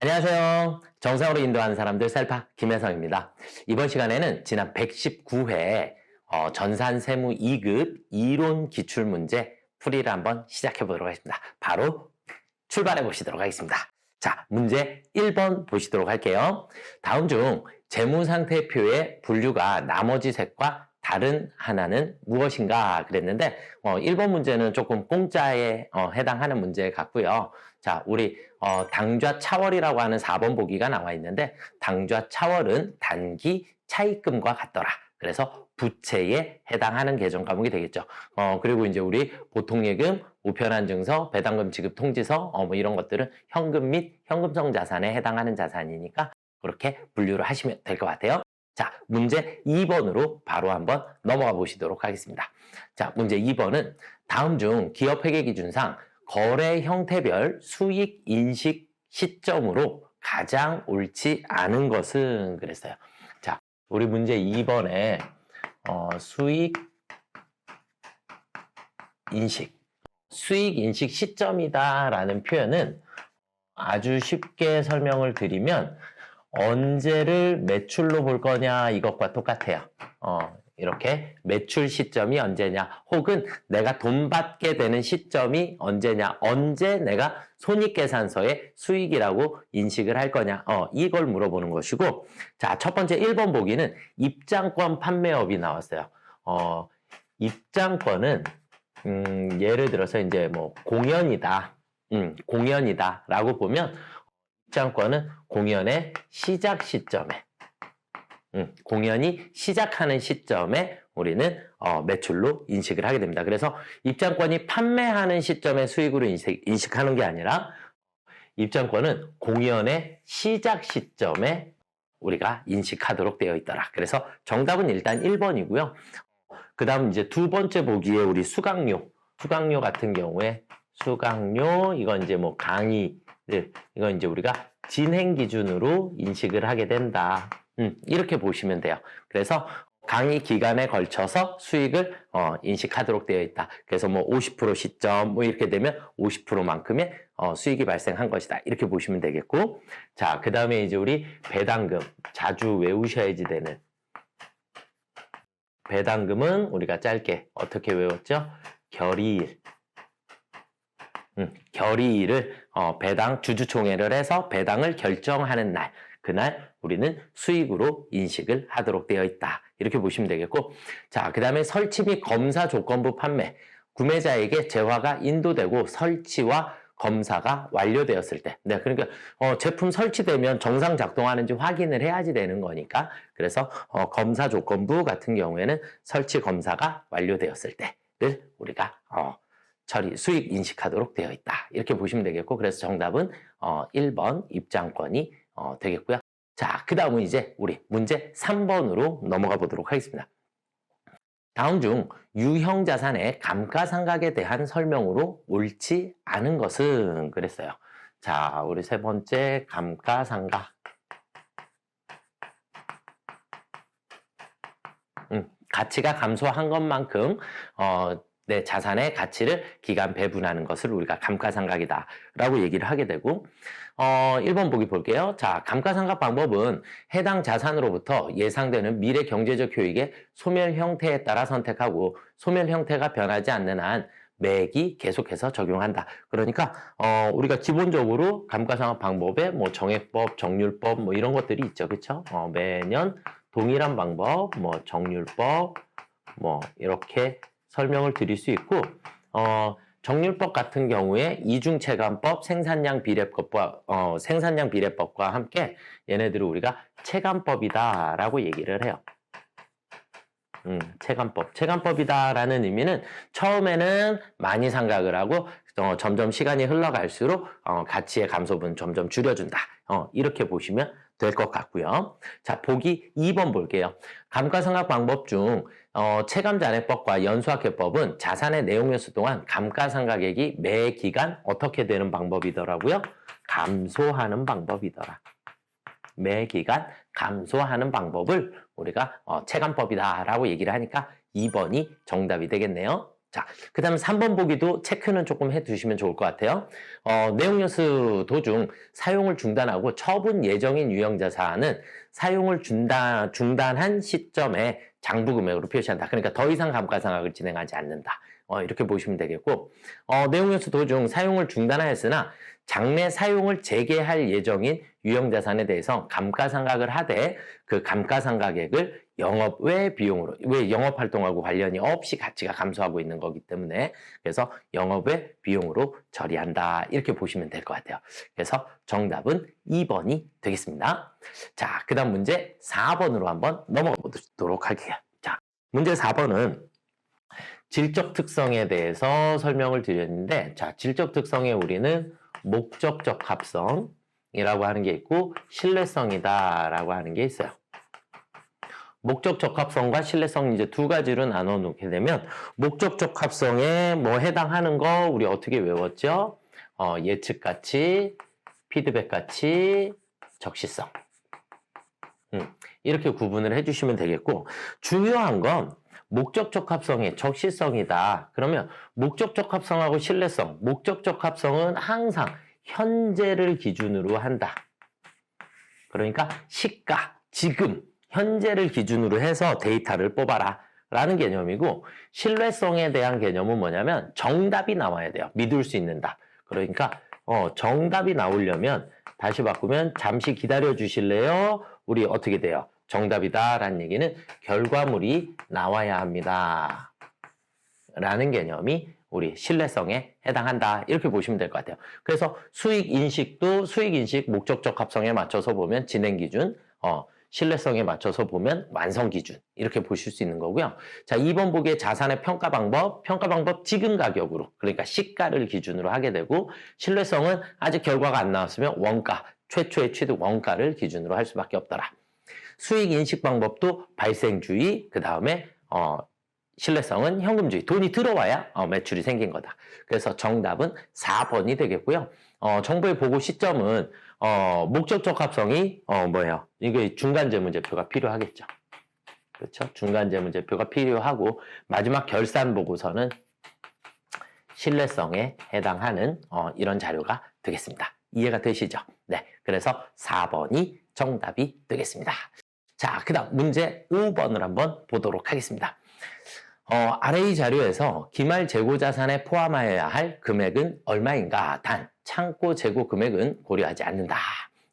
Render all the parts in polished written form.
안녕하세요. 정상으로 인도하는 사람들 셀파 김혜성입니다. 이번 시간에는 지난 119회 전산세무 2급 이론 기출문제 풀이를 한번 시작해 보도록 하겠습니다. 바로 출발해 보시도록 하겠습니다. 자, 문제 1번 보시도록 할게요. 다음 중 재무상태표의 분류가 나머지 색과 다른 하나는 무엇인가 그랬는데 1번 문제는 조금 공짜에 해당하는 문제 같고요. 자, 우리 당좌 차월이라고 하는 4번 보기가 나와 있는데 당좌 차월은 단기 차입금과 같더라. 그래서 부채에 해당하는 개정 과목이 되겠죠. 그리고 이제 우리 보통예금, 우편한 증서, 배당금 지급 통지서 뭐 이런 것들은 현금 및 현금성 자산에 해당하는 자산이니까 그렇게 분류를 하시면 될 것 같아요. 자, 문제 2번으로 바로 한번 넘어가 보시도록 하겠습니다. 자, 문제 2번은 다음 중 기업회계기준상 거래 형태별 수익 인식 시점으로 가장 옳지 않은 것은 그랬어요. 자, 우리 문제 2번에 수익 인식 시점이다라는 표현은 아주 쉽게 설명을 드리면 언제를 매출로 볼 거냐 이것과 똑같아요. 이렇게 매출 시점이 언제냐 혹은 내가 돈 받게 되는 시점이 언제냐, 언제 내가 손익계산서에 수익이라고 인식을 할 거냐, 이걸 물어보는 것이고, 자, 첫 번째 1번 보기는 입장권 판매업이 나왔어요. 입장권은 예를 들어서 이제 뭐 공연이다라고 보면 입장권은 공연의 시작 시점에 공연이 시작하는 시점에 우리는 매출로 인식을 하게 됩니다. 그래서 입장권이 판매하는 시점에 수익으로 인식하는 게 아니라 입장권은 공연의 시작 시점에 우리가 인식하도록 되어 있더라. 그래서 정답은 일단 1번이고요. 그 다음 이제 두 번째 보기에 우리 수강료 같은 경우에 수강료 이건 이제 뭐 강의를 이건 이제 우리가 진행 기준으로 인식을 하게 된다. 이렇게 보시면 돼요. 그래서 강의 기간에 걸쳐서 수익을 인식하도록 되어 있다. 그래서 뭐 50% 시점 뭐 이렇게 되면 50%만큼의 수익이 발생한 것이다. 이렇게 보시면 되겠고, 자, 그 다음에 이제 우리 배당금 자주 외우셔야지 되는 배당금은 우리가 짧게 어떻게 외웠죠? 결의일. 결의일을 배당 주주총회를 해서 배당을 결정하는 날, 그날 우리는 수익으로 인식을 하도록 되어 있다. 이렇게 보시면 되겠고, 자, 그 다음에 설치 및 검사 조건부 판매, 구매자에게 재화가 인도되고 설치와 검사가 완료되었을 때, 네, 그러니까 제품 설치되면 정상 작동하는지 확인을 해야지 되는 거니까, 그래서 검사 조건부 같은 경우에는 설치 검사가 완료되었을 때를 우리가 수익 인식하도록 되어 있다. 이렇게 보시면 되겠고, 그래서 정답은 1번 입장권이 되겠고요. 자, 그 다음은 이제 우리 문제 3번으로 넘어가 보도록 하겠습니다. 다음 중 유형 자산의 감가상각에 대한 설명으로 옳지 않은 것은 그랬어요. 자, 우리 세 번째 감가상각. 가치가 감소한 것만큼 내 자산의 가치를 기간 배분하는 것을 우리가 감가상각이다 라고 얘기를 하게 되고, 1번 보기 볼게요. 자, 감가상각 방법은 해당 자산으로부터 예상되는 미래 경제적 효익의 소멸 형태에 따라 선택하고 소멸 형태가 변하지 않는 한 매기 계속해서 적용한다. 그러니까 우리가 기본적으로 감가상각 방법에 뭐 정액법, 정률법 뭐 이런 것들이 있죠. 그렇죠? 매년 동일한 방법, 뭐 정률법 뭐 이렇게 설명을 드릴 수 있고, 정률법 같은 경우에 이중체감법, 생산량 비례법과 함께 얘네들을 우리가 체감법이다라고 얘기를 해요. 체감법이다라는 의미는 처음에는 많이 상각을 하고 점점 시간이 흘러갈수록 가치의 감소분 점점 줄여준다. 이렇게 보시면 될 것 같고요. 자, 보기 2번 볼게요. 감가상각 방법 중 체감잔액법과 연수학회법은 자산의 내용연수 동안 감가상각액이 매 기간 어떻게 되는 방법이더라고요? 감소하는 방법이더라. 매 기간 감소하는 방법을 우리가 체감법이다라고 얘기를 하니까 2번이 정답이 되겠네요. 자, 그 다음에 3번 보기도 체크는 조금 해두시면 좋을 것 같아요. 내용연수 도중 사용을 중단하고 처분 예정인 유형자산은 사용을 중단한 시점에 장부금액으로 표시한다. 그러니까 더 이상 감가상각을 진행하지 않는다. 이렇게 보시면 되겠고, 내용연수 도중 사용을 중단하였으나 장래 사용을 재개할 예정인 유형자산에 대해서 감가상각을 하되 그 감가상각액을 영업 외 비용으로, 왜 영업활동하고 관련이 없이 가치가 감소하고 있는 거기 때문에 그래서 영업 외 비용으로 처리한다. 이렇게 보시면 될 것 같아요. 그래서 정답은 2번이 되겠습니다. 자, 그 다음 문제 4번으로 한번 넘어가 보도록 할게요. 자, 문제 4번은 질적 특성에 대해서 설명을 드렸는데, 자, 질적 특성에 우리는 목적적 합성이라고 하는 게 있고 신뢰성이다라고 하는 게 있어요. 목적 적합성과 신뢰성 이제 두 가지로 나눠 놓게 되면 목적 적합성에 뭐 해당하는 거 우리 어떻게 외웠죠? 예측 가치, 피드백 가치, 적시성. 이렇게 구분을 해주시면 되겠고 중요한 건 목적 적합성이 적시성이다. 그러면 목적 적합성하고 신뢰성, 목적 적합성은 항상 현재를 기준으로 한다. 그러니까 시가, 지금, 현재를 기준으로 해서 데이터를 뽑아라 라는 개념이고 신뢰성에 대한 개념은 뭐냐면 정답이 나와야 돼요. 믿을 수 있는 답. 그러니까 정답이 나오려면 다시 바꾸면 잠시 기다려 주실래요? 우리 어떻게 돼요? 정답이다 라는 얘기는 결과물이 나와야 합니다. 라는 개념이 우리 신뢰성에 해당한다. 이렇게 보시면 될 것 같아요. 그래서 수익인식도 수익인식 목적적 합성에 맞춰서 보면 진행기준, 신뢰성에 맞춰서 보면 완성기준 이렇게 보실 수 있는 거고요. 자, 2번 보기에 자산의 평가 방법 지금 가격으로 그러니까 시가를 기준으로 하게 되고 신뢰성은 아직 결과가 안 나왔으면 원가, 최초의 취득 원가를 기준으로 할 수밖에 없더라. 수익 인식 방법도 발생주의, 그 다음에 신뢰성은 현금주의. 돈이 들어와야 매출이 생긴 거다. 그래서 정답은 4번이 되겠고요. 정부의 보고 시점은 목적적 합성이 뭐예요? 이게 중간재무제표가 필요하겠죠. 그렇죠? 중간재무제표가 필요하고 마지막 결산 보고서는 신뢰성에 해당하는 이런 자료가 되겠습니다. 이해가 되시죠? 네, 그래서 4번이 정답이 되겠습니다. 자, 그 다음 문제 5번을 한번 보도록 하겠습니다. 아래 이 자료에서 기말 재고 자산에 포함하여야 할 금액은 얼마인가? 단, 창고 재고 금액은 고려하지 않는다.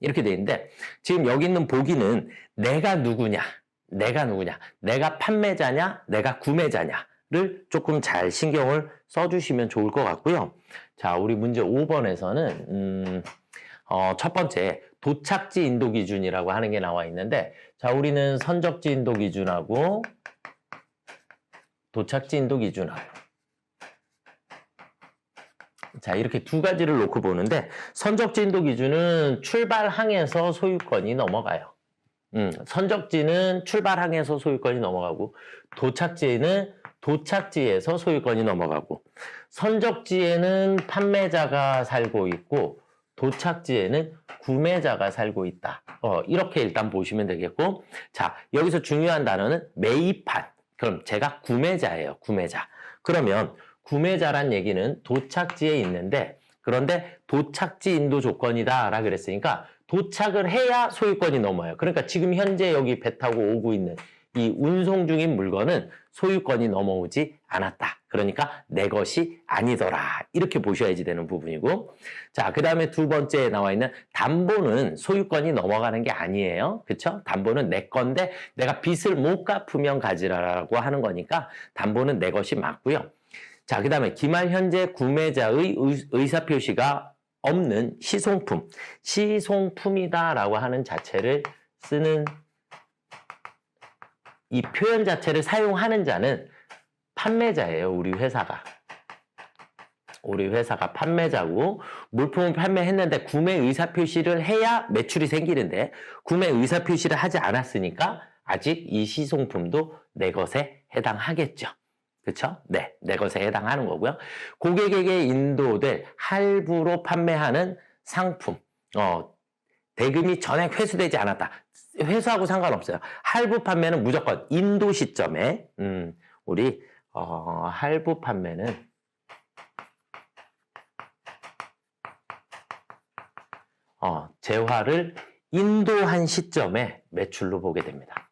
이렇게 돼 있는데 지금 여기 있는 보기는 내가 누구냐? 내가 판매자냐? 내가 구매자냐를 조금 잘 신경을 써주시면 좋을 것 같고요. 자, 우리 문제 5번에서는 첫 번째 도착지 인도 기준이라고 하는 게 나와 있는데 자, 우리는 선적지 인도 기준하고 도착지 인도 기준하고 자, 이렇게 두 가지를 놓고 보는데 선적지 인도 기준은 출발항에서 소유권이 넘어가요. 선적지는 출발항에서 소유권이 넘어가고 도착지에는 도착지에서 소유권이 넘어가고 선적지에는 판매자가 살고 있고 도착지에는 구매자가 살고 있다. 이렇게 일단 보시면 되겠고 자, 여기서 중요한 단어는 매입한. 그럼 제가 구매자예요. 구매자. 그러면 구매자란 얘기는 도착지에 있는데 그런데 도착지 인도 조건이다 라 그랬으니까 도착을 해야 소유권이 넘어요. 그러니까 지금 현재 여기 배 타고 오고 있는 이 운송 중인 물건은 소유권이 넘어오지 않았다. 그러니까 내 것이 아니더라. 이렇게 보셔야지 되는 부분이고 자, 그 다음에 두 번째에 나와 있는 담보는 소유권이 넘어가는 게 아니에요. 그쵸? 담보는 내 건데 내가 빚을 못 갚으면 가지라라고 하는 거니까 담보는 내 것이 맞고요. 자, 그 다음에 기말 현재 구매자의 의사표시가 없는 시송품, 시송품이다라고 하는 자체를 쓰는 이 표현 자체를 사용하는 자는 판매자예요. 우리 회사가 판매자고 물품을 판매했는데 구매 의사표시를 해야 매출이 생기는데 구매 의사표시를 하지 않았으니까 아직 이 시송품도 내 것에 해당하겠죠. 그렇죠? 네, 내 것에 해당하는 거고요. 고객에게 인도될 할부로 판매하는 상품, 대금이 전액 회수되지 않았다. 회수하고 상관없어요. 할부 판매는 무조건 인도 시점에 우리 할부 판매는 재화를 인도한 시점에 매출로 보게 됩니다.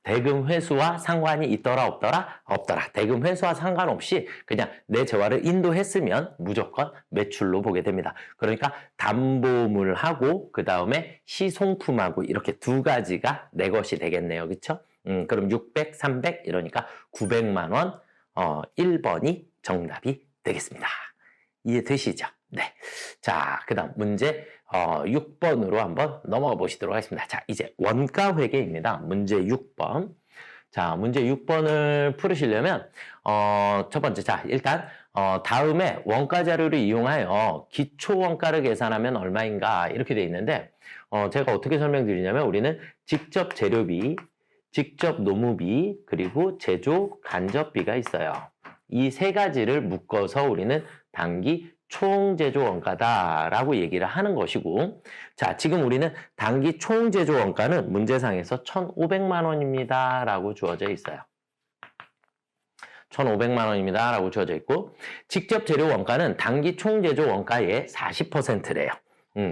대금 회수와 상관이 있더라 없더라? 없더라. 대금 회수와 상관없이 그냥 내 재화를 인도했으면 무조건 매출로 보게 됩니다. 그러니까 담보물하고 그 다음에 시송품하고 이렇게 두 가지가 내 것이 되겠네요. 그렇죠? 그럼 600, 300 이러니까 900만 원 1번이 정답이 되겠습니다. 이해되시죠? 네. 자, 그 다음 문제 6번으로 한번 넘어가 보시도록 하겠습니다. 자, 이제 원가 회계입니다. 문제 6번. 자, 문제 6번을 풀으시려면 첫 번째, 자, 일단 다음에 원가 자료를 이용하여 기초 원가를 계산하면 얼마인가 이렇게 돼 있는데 제가 어떻게 설명드리냐면 우리는 직접 재료비, 직접 노무비, 그리고 제조 간접비가 있어요. 이 세 가지를 묶어서 우리는 단기 총제조 원가다라고 얘기를 하는 것이고, 자, 지금 우리는 단기 총제조 원가는 문제상에서 1,500만 원입니다 라고 주어져 있어요. 1,500만 원입니다 라고 주어져 있고, 직접 재료 원가는 단기 총제조 원가의 40%래요.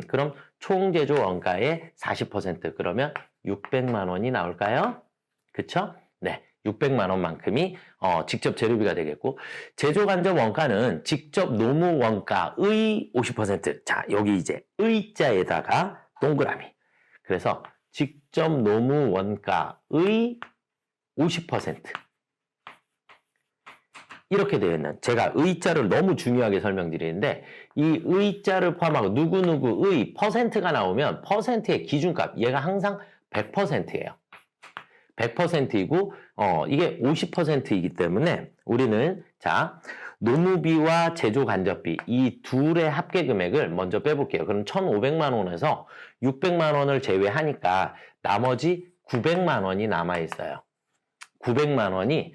그럼 총제조 원가의 40% 그러면 600만 원이 나올까요? 그쵸? 네. 600만 원만큼이 직접 재료비가 되겠고, 제조 간접 원가는 직접 노무 원가의 50%. 자, 여기 이제 의자에다가 동그라미. 그래서 직접 노무 원가의 50%. 이렇게 되어 있는, 제가 의자를 너무 중요하게 설명드리는데 이 의자를 포함하고 누구누구의 퍼센트가 나오면 퍼센트의 기준값, 얘가 항상 100%예요. 100%이고 이게 50%이기 때문에 우리는 자 노무비와 제조 간접비 이 둘의 합계 금액을 먼저 빼볼게요. 그럼 1,500만 원에서 600만 원을 제외하니까 나머지 900만 원이 남아있어요. 900만 원이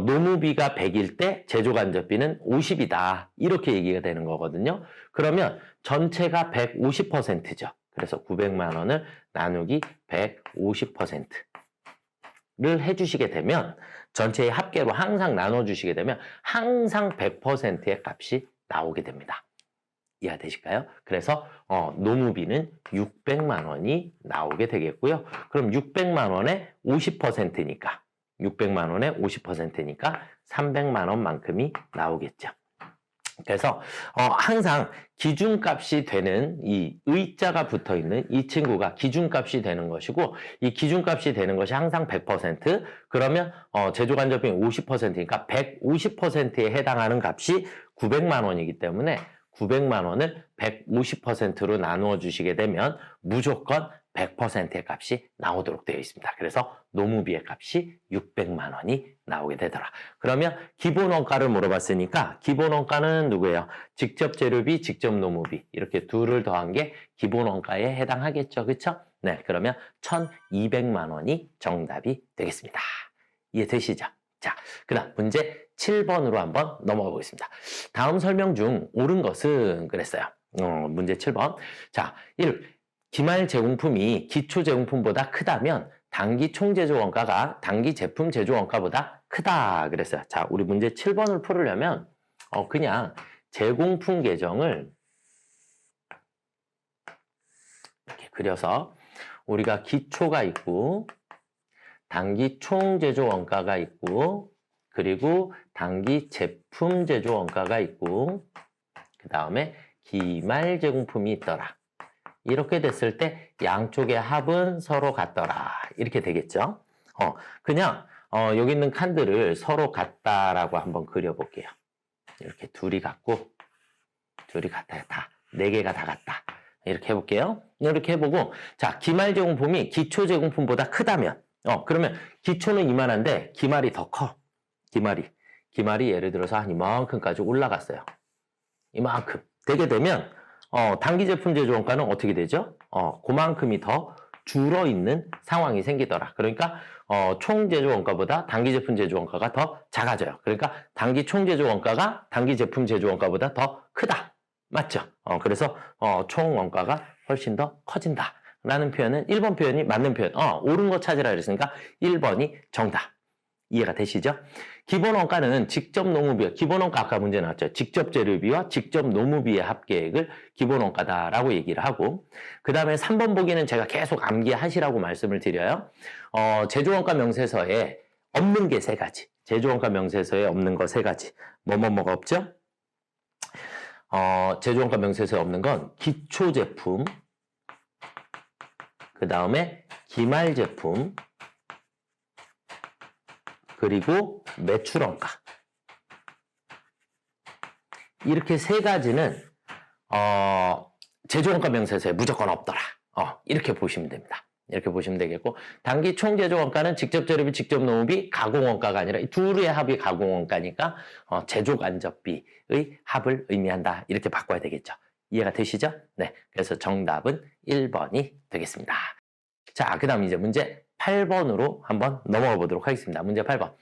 노무비가 100일 때 제조 간접비는 50이다. 이렇게 얘기가 되는 거거든요. 그러면 전체가 150%죠. 그래서 900만 원을 나누기 150%. 를 해주시게 되면 전체의 합계로 항상 나눠주시게 되면 항상 100%의 값이 나오게 됩니다. 이해되실까요? 그래서 노무비는 600만 원이 나오게 되겠고요. 그럼 600만 원의 50%니까 600만 원의 50%니까 300만 원만큼이 나오겠죠. 그래서 항상 기준값이 되는 이 의자가 붙어있는 이 친구가 기준값이 되는 것이고 이 기준값이 되는 것이 항상 100% 그러면 제조간접비는 50%니까 150%에 해당하는 값이 900만 원이기 때문에 900만 원을 150%로 나누어 주시게 되면 무조건 100%의 값이 나오도록 되어 있습니다. 그래서 노무비의 값이 600만 원이 나오게 되더라. 그러면 기본 원가를 물어봤으니까 기본 원가는 누구예요? 직접 재료비, 직접 노무비 이렇게 둘을 더한 게 기본 원가에 해당하겠죠. 그렇죠? 네, 그러면 1,200만 원이 정답이 되겠습니다. 이해되시죠? 자, 그 다음 문제 7번으로 한번 넘어가 보겠습니다. 다음 설명 중 옳은 것은 그랬어요. 문제 7번. 자, 1. 기말 제공품이 기초 제공품보다 크다면 단기 총제조 원가가 단기 제품 제조 원가보다 크다 그랬어요. 자, 우리 문제 7번을 풀으려면 그냥 제공품 계정을 이렇게 그려서 우리가 기초가 있고 단기 총제조 원가가 있고 그리고 단기 제품 제조 원가가 있고 그 다음에 기말 제공품이 있더라. 이렇게 됐을 때 양쪽의 합은 서로 같더라. 이렇게 되겠죠. 그냥 여기 있는 칸들을 서로 같다라고 한번 그려볼게요. 이렇게 둘이 같고 둘이 같아요. 다. 네 개가 다 같다. 이렇게 해볼게요. 이렇게 해보고 자, 기말 제공품이 기초 제공품보다 크다면 그러면 기초는 이만한데 기말이 더 커. 기말이 예를 들어서 한 이만큼까지 올라갔어요. 이만큼. 되게 되면 단기 제품 제조 원가는 어떻게 되죠? 그만큼이 더 줄어있는 상황이 생기더라. 그러니까 총 제조 원가보다 단기 제품 제조 원가가 더 작아져요. 그러니까 단기 총 제조 원가가 단기 제품 제조 원가보다 더 크다. 맞죠? 그래서 총 원가가 훨씬 더 커진다. 라는 표현은 1번 표현이 맞는 표현. 옳은 거 찾으라 그랬으니까 1번이 정답. 이해가 되시죠? 기본 원가는 직접 노무비, 기본 원가 아까 문제 나왔죠. 직접 재료비와 직접 노무비의 합계액을 기본 원가다라고 얘기를 하고, 그 다음에 3번 보기는 제가 계속 암기하시라고 말씀을 드려요. 제조원가 명세서에 없는 게 3가지. 제조원가 명세서에 없는 거 3가지. 뭐가 없죠? 제조원가 명세서에 없는 건 기초 제품, 그 다음에 기말 제품, 그리고 매출원가. 이렇게 3가지는 제조원가 명세서에 무조건 없더라. 이렇게 보시면 됩니다. 이렇게 보시면 되겠고, 단기 총 제조원가는 직접 재료비, 직접 노무비, 가공원가가 아니라 이 둘의 합이 가공원가니까 제조간접비의 합을 의미한다. 이렇게 바꿔야 되겠죠. 이해가 되시죠? 네. 그래서 정답은 1번이 되겠습니다. 자, 그 다음 이제 문제 8번으로 한번 넘어가 보도록 하겠습니다. 문제 8번.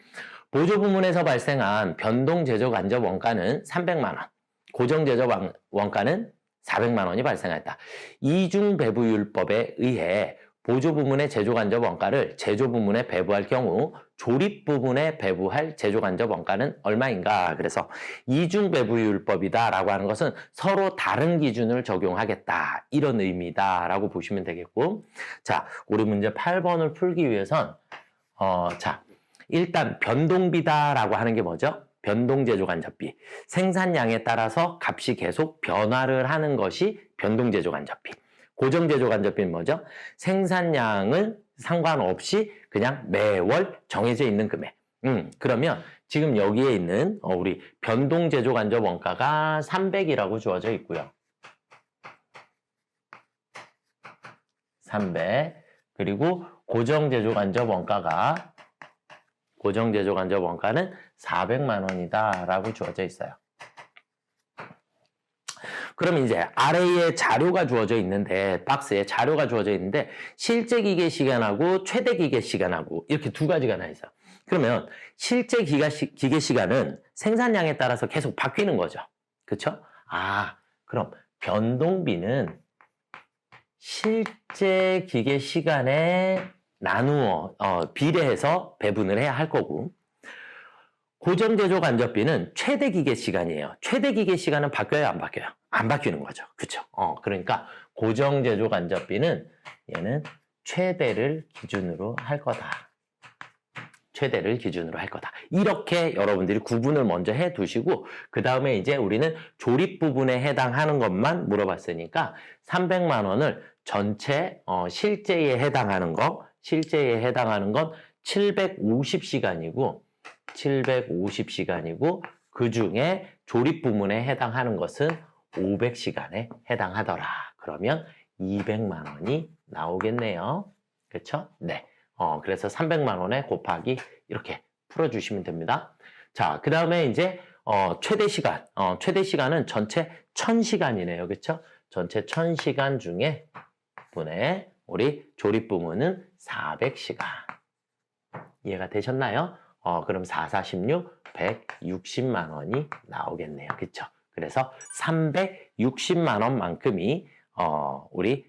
보조 부문에서 발생한 변동 제조 간접 원가는 300만 원, 고정 제조 원가는 400만 원이 발생했다. 이중 배부율법에 의해 보조 부문의 제조 간접 원가를 제조 부문에 배부할 경우 조립 부문에 배부할 제조 간접 원가는 얼마인가? 그래서 이중 배부율법이다라고 하는 것은 서로 다른 기준을 적용하겠다. 이런 의미다라고 보시면 되겠고, 자, 우리 문제 8번을 풀기 위해선 자, 일단 변동비다라고 하는 게 뭐죠? 변동 제조 간접비. 생산량에 따라서 값이 계속 변화를 하는 것이 변동 제조 간접비. 고정 제조 간접비는 뭐죠? 생산량은 상관없이 그냥 매월 정해져 있는 금액. 그러면 지금 여기에 있는 우리 변동 제조 간접 원가가 300이라고 주어져 있고요. 300. 그리고 고정 제조 간접 원가는 400만 원이다라고 주어져 있어요. 그럼 이제 아래에 자료가 주어져 있는데, 박스에 자료가 주어져 있는데 실제 기계 시간하고 최대 기계 시간하고 이렇게 2가지가 나 있어요. 그러면 실제 기계 시간은 생산량에 따라서 계속 바뀌는 거죠. 그렇죠? 그럼 변동비는 실제 기계 시간에 나누어 비례해서 배분을 해야 할 거고, 고정 제조 간접비는 최대 기계 시간이에요. 최대 기계 시간은 바뀌어요, 안 바뀌어요? 안 바뀌는 거죠. 그렇죠? 그러니까 고정 제조 간접비는 얘는 최대를 기준으로 할 거다. 최대를 기준으로 할 거다. 이렇게 여러분들이 구분을 먼저 해 두시고, 그 다음에 이제 우리는 조립 부분에 해당하는 것만 물어봤으니까 300만 원을 전체 실제에 해당하는 건 750시간이고 그 중에 조립 부문에 해당하는 것은 500시간에 해당하더라. 그러면 200만 원이 나오겠네요. 그렇죠? 네. 그래서 300만 원에 곱하기 이렇게 풀어주시면 됩니다. 자, 그 다음에 이제 최대 시간. 최대 시간은 전체 1000시간이네요. 그렇죠? 전체 1000시간 중에 분의 우리 조립 부문은 400시간. 이해가 되셨나요? 그럼 4, 4, 16, 160만 원이 나오겠네요. 그렇죠? 그래서 360만 원만큼이 우리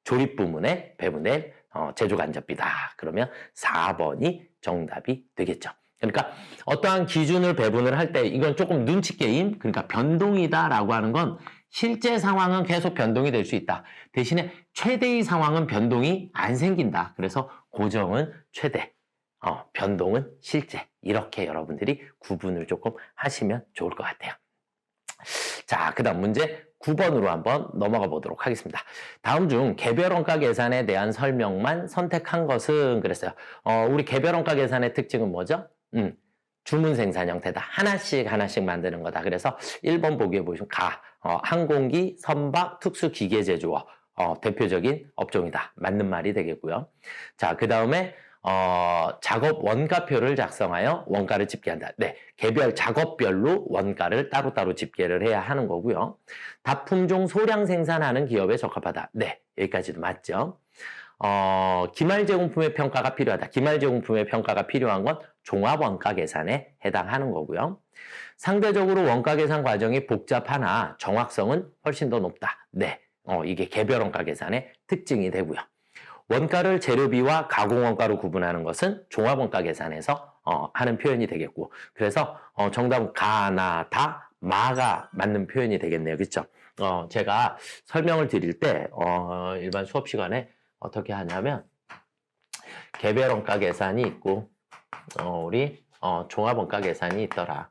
조립 부문에 배분될 제조 간접비다. 그러면 4번이 정답이 되겠죠. 그러니까 어떠한 기준을 배분을 할 때 이건 조금 눈치 게임, 그러니까 변동이다라고 하는 건 실제 상황은 계속 변동이 될 수 있다. 대신에 최대의 상황은 변동이 안 생긴다. 그래서 고정은 최대, 변동은 실제. 이렇게 여러분들이 구분을 조금 하시면 좋을 것 같아요. 자, 그 다음 문제 9번으로 한번 넘어가 보도록 하겠습니다. 다음 중 개별원가 계산에 대한 설명만 선택한 것은 그랬어요. 우리 개별원가 계산의 특징은 뭐죠? 주문 생산 형태다. 하나씩 만드는 거다. 그래서 1번 보기에 보시면 항공기, 선박, 특수기계 제조업 대표적인 업종이다. 맞는 말이 되겠고요. 자, 그 다음에 작업 원가표를 작성하여 원가를 집계한다. 네, 개별 작업별로 원가를 따로따로 집계를 해야 하는 거고요. 다품종 소량 생산하는 기업에 적합하다. 네, 여기까지도 맞죠. 기말 제공품의 평가가 필요하다. 기말 제공품의 평가가 필요한 건 종합 원가 계산에 해당하는 거고요. 상대적으로 원가 계산 과정이 복잡하나 정확성은 훨씬 더 높다. 네, 이게 개별 원가 계산의 특징이 되고요. 원가를 재료비와 가공원가로 구분하는 것은 종합원가 계산에서 하는 표현이 되겠고, 그래서 정답은 가나 다 마가 맞는 표현이 되겠네요. 그렇죠? 제가 설명을 드릴 때 일반 수업 시간에 어떻게 하냐면 개별원가 계산이 있고 우리 종합원가 계산이 있더라.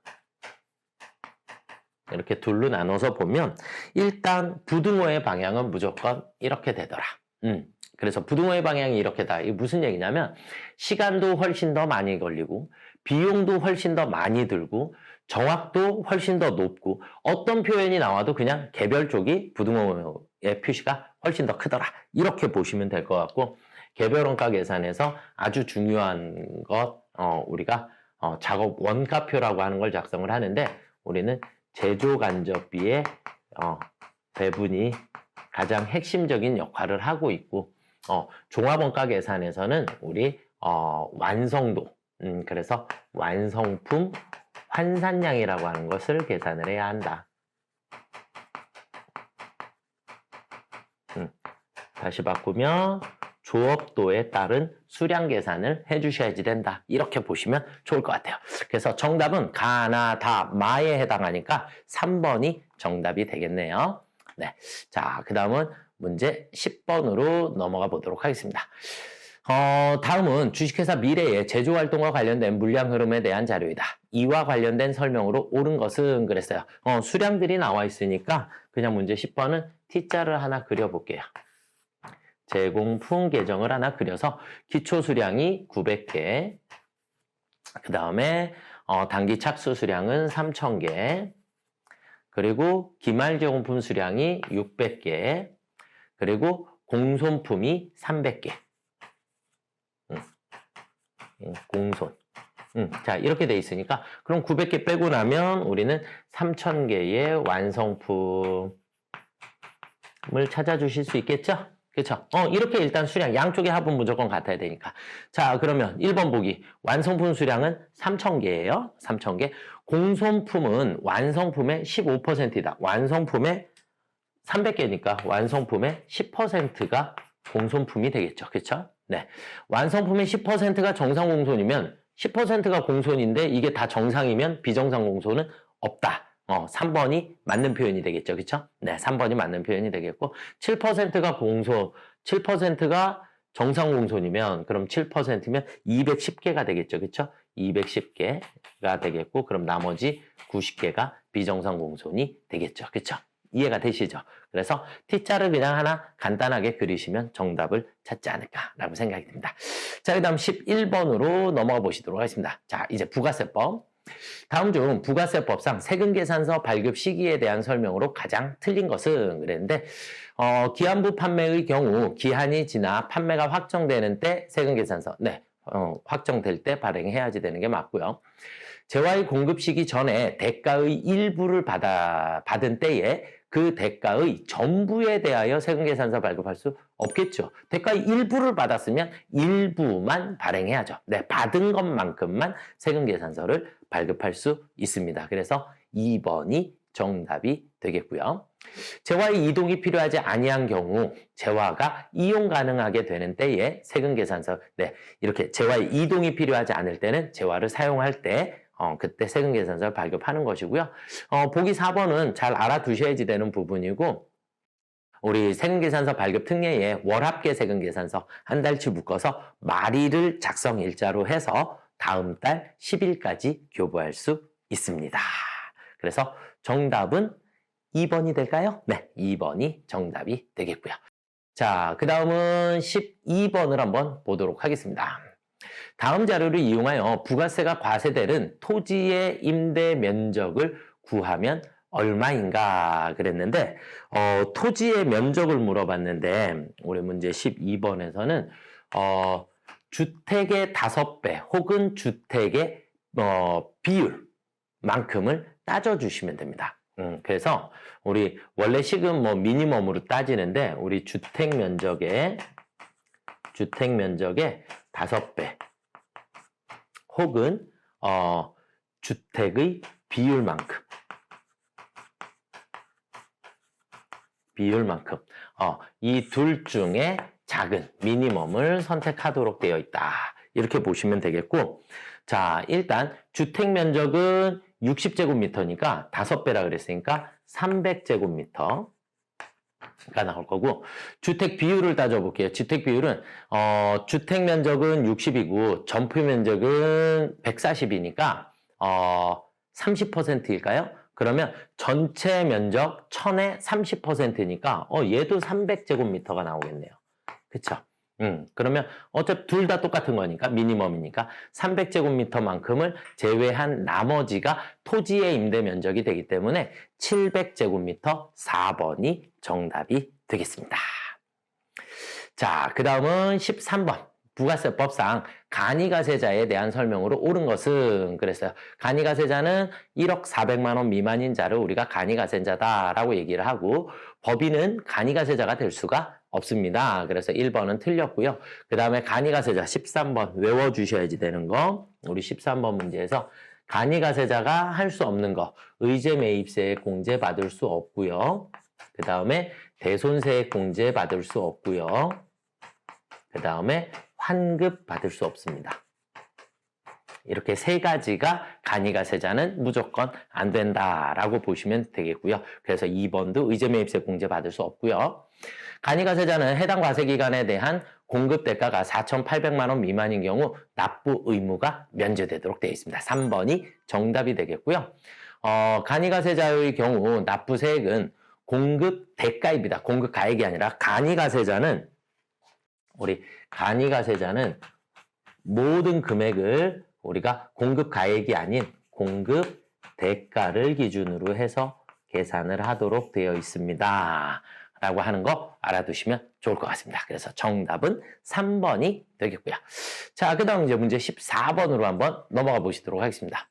이렇게 둘로 나눠서 보면 일단 부등호의 방향은 무조건 이렇게 되더라. 그래서 부등호의 방향이 이렇게다. 이게 무슨 얘기냐면 시간도 훨씬 더 많이 걸리고 비용도 훨씬 더 많이 들고 정확도 훨씬 더 높고 어떤 표현이 나와도 그냥 개별 쪽이 부등호의 표시가 훨씬 더 크더라. 이렇게 보시면 될 것 같고 개별원가 계산에서 아주 중요한 것 우리가 작업 원가표라고 하는 걸 작성을 하는데 우리는 제조간접비의 배분이 가장 핵심적인 역할을 하고 있고 종합원가 계산에서는 우리 완성도 그래서 완성품 환산량이라고 하는 것을 계산을 해야 한다. 다시 바꾸면 조업도에 따른 수량 계산을 해주셔야지 된다. 이렇게 보시면 좋을 것 같아요. 그래서 정답은 가나 다 마에 해당하니까 3번이 정답이 되겠네요. 네, 자, 그 다음은 문제 10번으로 넘어가 보도록 하겠습니다. 다음은 주식회사 미래의 제조활동과 관련된 물량 흐름에 대한 자료이다. 이와 관련된 설명으로 옳은 것은 그랬어요. 수량들이 나와 있으니까 그냥 문제 10번은 T자를 하나 그려볼게요. 제공품 계정을 하나 그려서 기초 수량이 900개, 그 다음에 단기 착수 수량은 3000개, 그리고 기말 제공품 수량이 600개, 그리고 공손품이 300개. 공손. 자, 이렇게 돼 있으니까 그럼 900개 빼고 나면 우리는 3000개의 완성품을 찾아주실 수 있겠죠? 그렇죠? 이렇게 일단 수량, 양쪽의 합은 무조건 같아야 되니까. 자, 그러면 1번 보기. 완성품 수량은 3000개예요. 3000개. 공손품은 완성품의 15%이다. 완성품의 300개니까 완성품의 10%가 공손품이 되겠죠. 그렇죠? 네. 완성품의 10%가 정상 공손이면 10%가 공손인데 이게 다 정상이면 비정상 공손은 없다. 3번이 맞는 표현이 되겠죠. 그렇죠? 네, 3번이 맞는 표현이 되겠고 7%가 공손, 7%가 정상 공손이면 그럼 7%면 210개가 되겠죠. 그렇죠? 210개가 되겠고 그럼 나머지 90개가 비정상 공손이 되겠죠. 그렇죠? 이해가 되시죠? 그래서 T자를 그냥 하나 간단하게 그리시면 정답을 찾지 않을까라고 생각이 듭니다. 자, 그 다음 11번으로 넘어가 보시도록 하겠습니다. 자, 이제 부가세법. 다음 중 부가세법상 세금계산서 발급 시기에 대한 설명으로 가장 틀린 것은 그랬는데 기한부 판매의 경우 기한이 지나 판매가 확정되는 때 세금계산서 확정될 때 발행해야지 되는 게 맞고요. 재화의 공급 시기 전에 대가의 일부를 받은 때에 그 대가의 전부에 대하여 세금계산서 발급할 수 없겠죠. 대가의 일부를 받았으면 일부만 발행해야죠. 네, 받은 것만큼만 세금계산서를 발급할 수 있습니다. 그래서 2번이 정답이 되겠고요. 재화의 이동이 필요하지 아니한 경우 재화가 이용 가능하게 되는 때에 세금계산서 이렇게 재화의 이동이 필요하지 않을 때는 재화를 사용할 때 그때 세금계산서를 발급하는 것이고요. 보기 4번은 잘 알아두셔야지 되는 부분이고 우리 세금계산서 발급 특례에 월합계 세금계산서 한 달치 묶어서 말일을 작성 일자로 해서 다음 달 10일까지 교부할 수 있습니다. 그래서 정답은 2번이 될까요? 네, 2번이 정답이 되겠고요. 자, 그 다음은 12번을 한번 보도록 하겠습니다. 다음 자료를 이용하여 부가세가 과세되는 토지의 임대 면적을 구하면 얼마인가 그랬는데 토지의 면적을 물어봤는데 우리 문제 12번에서는 주택의 5배 혹은 주택의 비율만큼을 따져주시면 됩니다. 그래서 우리 원래 식은 미니멈으로 따지는데 우리 주택 면적의 5배 혹은 주택의 비율만큼 이 둘 중에 작은 미니멈을 선택하도록 되어 있다. 이렇게 보시면 되겠고, 자, 일단 주택 면적은 60제곱미터니까 5배라 그랬으니까 300제곱미터가 나올 거고, 주택 비율을 따져볼게요. 주택 비율은 주택 면적은 60이고 전부 면적은 140이니까 30%일까요? 그러면 전체 면적 1000의 30%니까 얘도 300제곱미터가 나오겠네요. 그쵸? 그러면 어차피 둘 다 똑같은 거니까 미니멈이니까 300제곱미터만큼을 제외한 나머지가 토지의 임대 면적이 되기 때문에 700제곱미터 4번이 정답이 되겠습니다. 자, 그 다음은 13번. 부가세법상 간이가세자에 대한 설명으로 옳은 것은 그랬어요. 간이가세자는 1억 400만 원 미만인 자를 우리가 간이가세자다라고 얘기를 하고 법인은 간이가세자가 될 수가 없습니다. 그래서 1번은 틀렸고요. 그 다음에 간이가세자 13번 외워주셔야지 되는 거. 우리 13번 문제에서 간이가세자가 할 수 없는 거. 의제 매입세액 공제 받을 수 없고요. 그 다음에 대손세액 공제 받을 수 없고요. 그 다음에 환급 받을 수 없습니다. 이렇게 세 가지가 간이가세자는 무조건 안 된다라고 보시면 되겠고요. 그래서 2번도 의제매입세 공제 받을 수 없고요. 간이가세자는 해당 과세기간에 대한 공급 대가가 4,800만 원 미만인 경우 납부 의무가 면제되도록 되어 있습니다. 3번이 정답이 되겠고요. 간이가세자의 경우 납부세액은 공급 대가입니다. 공급 가액이 아니라 간이가세자는 모든 금액을 우리가 공급 가액이 아닌 공급 대가를 기준으로 해서 계산을 하도록 되어 있습니다. 라고 하는 거 알아두시면 좋을 것 같습니다. 그래서 정답은 3번이 되겠고요. 자, 그 다음 이제 문제 14번으로 한번 넘어가 보시도록 하겠습니다.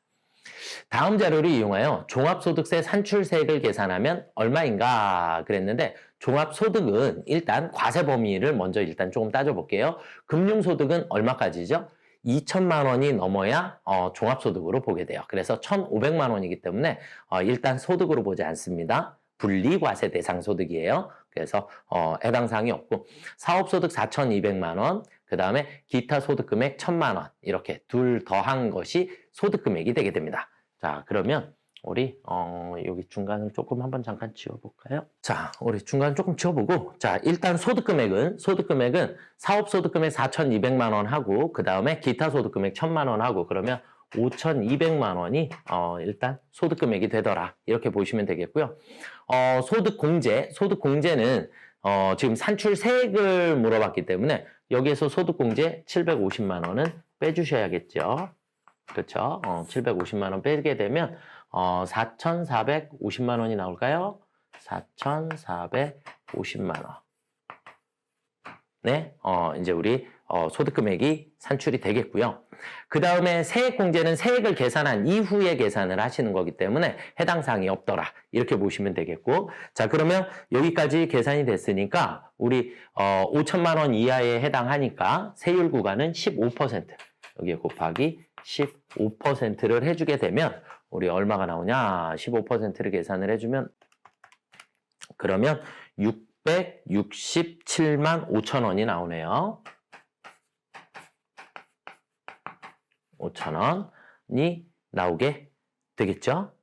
다음 자료를 이용하여 종합소득세 산출세액을 계산하면 얼마인가 그랬는데 종합소득은 일단 과세 범위를 먼저 일단 조금 따져볼게요. 금융소득은 얼마까지죠? 2천만 원이 넘어야 종합소득으로 보게 돼요. 그래서 1,500만 원이기 때문에 일단 소득으로 보지 않습니다. 분리과세 대상 소득이에요. 그래서 해당 사항이 없고 사업소득 4,200만 원, 그 다음에 기타 소득금액 1,000만 원 이렇게 둘 더한 것이 소득금액이 되게 됩니다. 자, 그러면 우리 여기 중간을 조금 한번 잠깐 지워볼까요? 자, 우리 중간 조금 지워보고 자, 일단 소득금액은 사업소득금액 4,200만 원 하고 그 다음에 기타 소득금액 1,000만 원 하고 그러면 5,200만 원이 일단 소득금액이 되더라 이렇게 보시면 되겠고요. 소득공제는 지금 산출세액을 물어봤기 때문에 여기에서 소득공제 750만 원은 빼주셔야겠죠. 그렇죠? 750만 원 빼게 되면 4,450만 원이 나올까요? 4,450만 원. 네, 이제 우리 소득금액이 산출이 되겠고요. 그 다음에 세액공제는 세액을 계산한 이후에 계산을 하시는 거기 때문에 해당 사항이 없더라. 이렇게 보시면 되겠고. 자, 그러면 여기까지 계산이 됐으니까 우리 5천만 원 이하에 해당하니까 세율 구간은 15%. 여기에 곱하기 15%를 해주게 되면 우리 얼마가 나오냐? 15%를 계산을 해주면 그러면 667만 5천 원이 나오네요. 5천 원이 나오게 되겠죠?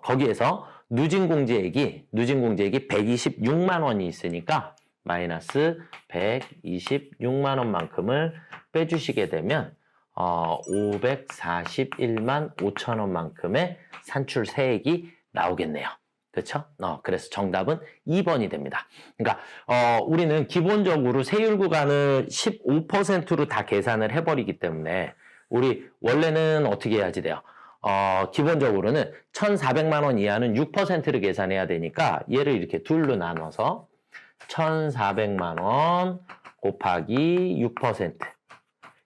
거기에서 누진공제액이 126만 원이 있으니까 마이너스 126만 원만큼을 빼주시게 되면 541만 5천 원만큼의 산출세액이 나오겠네요. 그렇죠? 그래서 정답은 2번이 됩니다. 그러니까 우리는 기본적으로 세율 구간을 15%로 다 계산을 해버리기 때문에 우리 원래는 어떻게 해야지 돼요? 기본적으로는 1,400만 원 이하는 6%를 계산해야 되니까 얘를 이렇게 둘로 나눠서 1,400만 원 곱하기 6%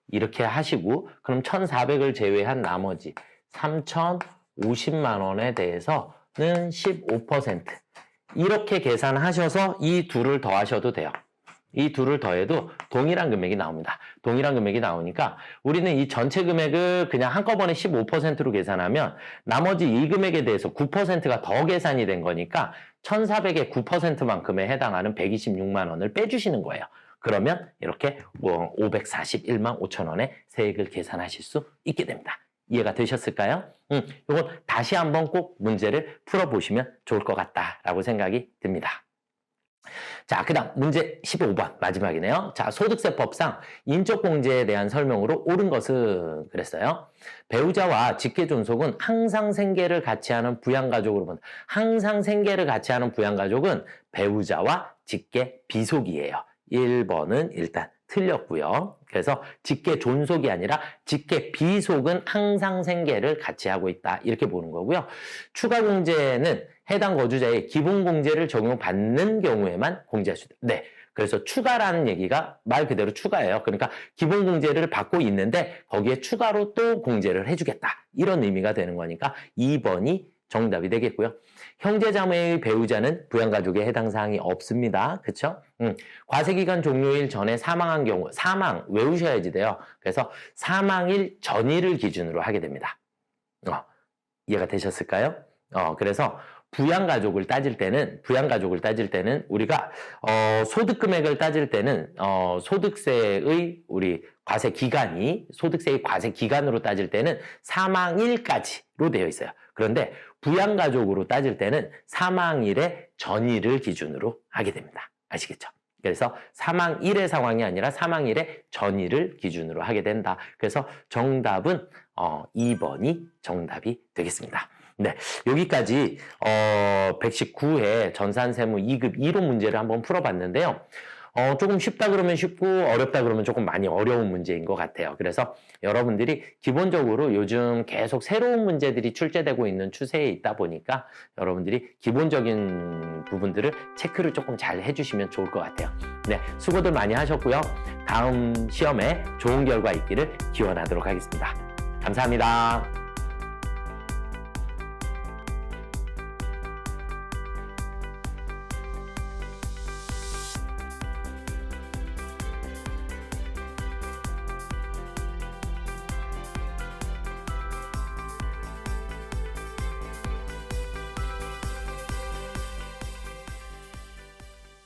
이렇게 하시고 그럼 1,400을 제외한 나머지 3,050만 원에 대해서는 15% 이렇게 계산하셔서 이 둘을 더하셔도 돼요. 이 둘을 더해도 동일한 금액이 나옵니다. 동일한 금액이 나오니까 우리는 이 전체 금액을 그냥 한꺼번에 15%로 계산하면 나머지 이 금액에 대해서 9%가 더 계산이 된 거니까 1,400의 9%만큼에 해당하는 126만 원을 빼주시는 거예요. 그러면 이렇게 541만 5천 원의 세액을 계산하실 수 있게 됩니다. 이해가 되셨을까요? 이건 다시 한번 꼭 문제를 풀어보시면 좋을 것 같다라고 생각이 듭니다. 자, 그 다음 문제 15번 마지막이네요. 자, 소득세법상 인적공제에 대한 설명으로 옳은 것은 그랬어요. 배우자와 직계존속은 항상 생계를 같이 하는 부양가족으로 본다. 항상 생계를 같이 하는 부양가족은 배우자와 직계비속이에요. 1번은 일단 틀렸고요. 그래서 직계존속이 아니라 직계비속은 항상 생계를 같이 하고 있다. 이렇게 보는 거고요. 추가공제는 해당 거주자의 기본공제를 적용받는 경우에만 공제할 수 있다. 네. 그래서 추가라는 얘기가 말 그대로 추가예요. 그러니까 기본공제를 받고 있는데 거기에 추가로 또 공제를 해주겠다. 이런 의미가 되는 거니까 2번이 정답이 되겠고요. 형제자매의 배우자는 부양가족에 해당 사항이 없습니다. 그렇죠? 과세기간 종료일 전에 사망한 경우, 사망 외우셔야지 돼요. 그래서 사망일 전일을 기준으로 하게 됩니다. 이해가 되셨을까요? 그래서 부양가족을 따질 때는 우리가 소득 금액을 따질 때는 소득세의 우리 과세 기간이 소득세의 과세 기간으로 따질 때는 사망일까지로 되어 있어요. 그런데 부양가족으로 따질 때는 사망일의 전일을 기준으로 하게 됩니다. 아시겠죠? 그래서 사망일의 상황이 아니라 사망일의 전일을 기준으로 하게 된다. 그래서 정답은 2번이 정답이 되겠습니다. 네, 여기까지 119회 전산세무 2급 1호 문제를 한번 풀어봤는데요. 조금 쉽다 그러면 쉽고 어렵다 그러면 조금 많이 어려운 문제인 것 같아요. 그래서 여러분들이 기본적으로 요즘 계속 새로운 문제들이 출제되고 있는 추세에 있다 보니까 여러분들이 기본적인 부분들을 체크를 조금 잘 해주시면 좋을 것 같아요. 네, 수고들 많이 하셨고요. 다음 시험에 좋은 결과 있기를 기원하도록 하겠습니다. 감사합니다.